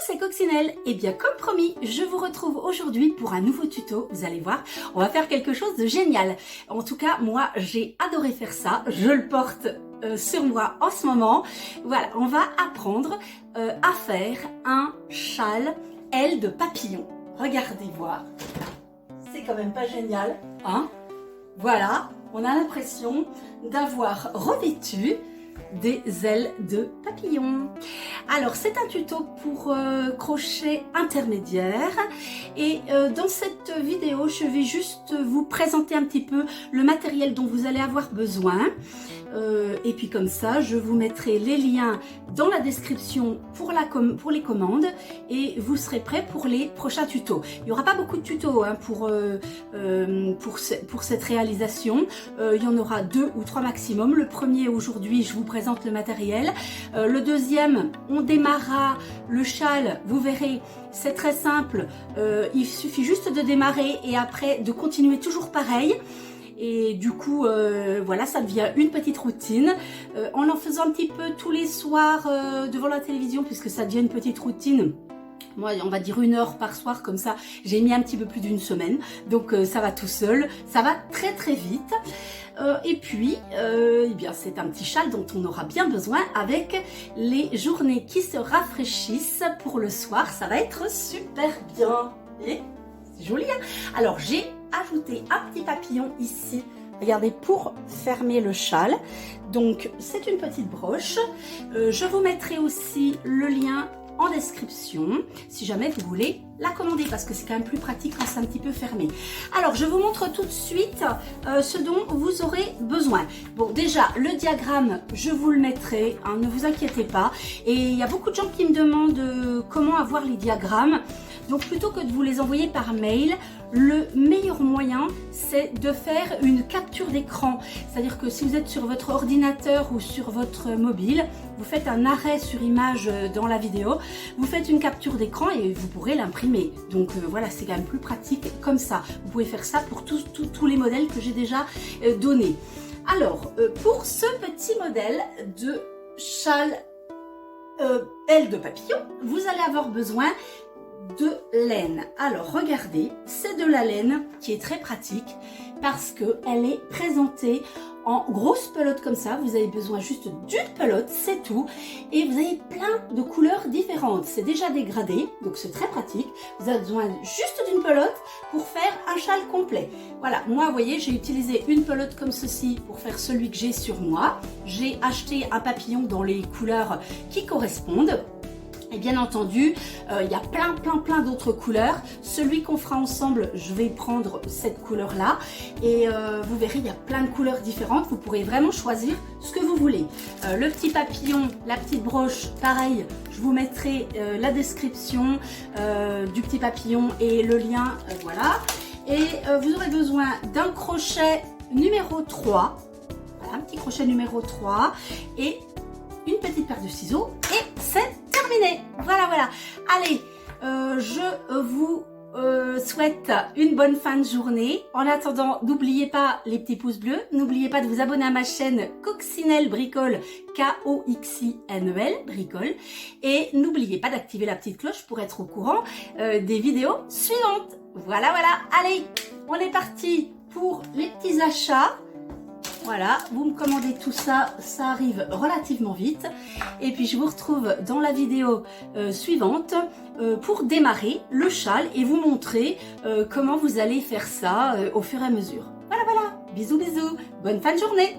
c'est Coccinelle. Et bien comme promis, je vous retrouve aujourd'hui pour un nouveau tuto. Vous allez voir, on va faire quelque chose de génial. En tout cas, moi j'ai adoré faire ça. Je le porte sur moi en ce moment. Voilà, on va apprendre à faire un châle aile de papillon. Regardez voir. C'est quand même pas génial, hein? Voilà, on a l'impression d'avoir revêtu des ailes de papillon. Alors c'est un tuto pour crochet intermédiaire et dans cette vidéo je vais juste vous présenter un petit peu le matériel dont vous allez avoir besoin et puis comme ça je vous mettrai les liens dans la description pour les commandes et vous serez prêts pour les prochains tutos. Il n'y aura pas beaucoup de tutos hein, pour cette réalisation. Il y en aura 2 ou 3 maximum. Le premier aujourd'hui je vous présente le matériel. Le deuxième on démarrera le châle, vous verrez c'est très simple, il suffit juste de démarrer et après de continuer toujours pareil. Et du coup, voilà, ça devient une petite routine. En faisant un petit peu tous les soirs devant la télévision, puisque ça devient une petite routine. Moi, on va dire 1 heure par soir, comme ça, j'ai mis un petit peu plus d'1 semaine. Donc, ça va tout seul. Ça va très très vite. Et puis, eh bien, c'est un petit châle dont on aura bien besoin avec les journées qui se rafraîchissent pour le soir. Ça va être super bien. Et c'est joli, hein? Alors, j'ai ajouté un petit papillon ici, regardez, pour fermer le châle. Donc c'est une petite broche. Je vous mettrai aussi le lien en description si jamais vous voulez la commander parce que c'est quand même plus pratique quand c'est un petit peu fermé. Alors je vous montre tout de suite ce dont vous aurez besoin. Bon, déjà le diagramme je vous le mettrai, hein, ne vous inquiétez pas. Et il y a beaucoup de gens qui me demandent comment avoir les diagrammes. Donc plutôt que de vous les envoyer par mail, le meilleur moyen c'est de faire une capture d'écran. C'est-à-dire que si vous êtes sur votre ordinateur ou sur votre mobile, vous faites un arrêt sur image dans la vidéo, vous faites une capture d'écran et vous pourrez l'imprimer. Donc voilà, c'est quand même plus pratique comme ça. Vous pouvez faire ça pour tous les modèles que j'ai déjà donnés. Alors, pour ce petit modèle de châle aile de papillon, vous allez avoir besoin de laine. Alors regardez, c'est de la laine qui est très pratique parce que elle est présentée en grosse pelote comme ça. Vous avez besoin juste d'une pelote, c'est tout, et vous avez plein de couleurs différentes. C'est déjà dégradé, donc c'est très pratique. Vous avez besoin juste d'une pelote pour faire un châle complet. Voilà, moi vous voyez, j'ai utilisé une pelote comme ceci pour faire celui que j'ai sur moi. J'ai acheté un papillon dans les couleurs qui correspondent. Et bien entendu, il y a plein d'autres couleurs. Celui qu'on fera ensemble, je vais prendre cette couleur-là. Et vous verrez, il y a plein de couleurs différentes. Vous pourrez vraiment choisir ce que vous voulez. Le petit papillon, la petite broche, pareil, je vous mettrai la description du petit papillon et le lien, voilà. Et vous aurez besoin d'un crochet numéro 3. Voilà, un petit crochet numéro 3 et une petite paire de ciseaux. Et c'est terminé. Voilà. Allez, je vous souhaite une bonne fin de journée. En attendant, n'oubliez pas les petits pouces bleus. N'oubliez pas de vous abonner à ma chaîne Coccinelle Bricole, K-O-X-I-N-E-L, Bricole. Et n'oubliez pas d'activer la petite cloche pour être au courant des vidéos suivantes. Voilà. Allez, on est parti pour les petits achats. Voilà, vous me commandez tout ça, ça arrive relativement vite. Et puis je vous retrouve dans la vidéo suivante pour démarrer le châle et vous montrer comment vous allez faire ça au fur et à mesure. Voilà, bisous, bonne fin de journée.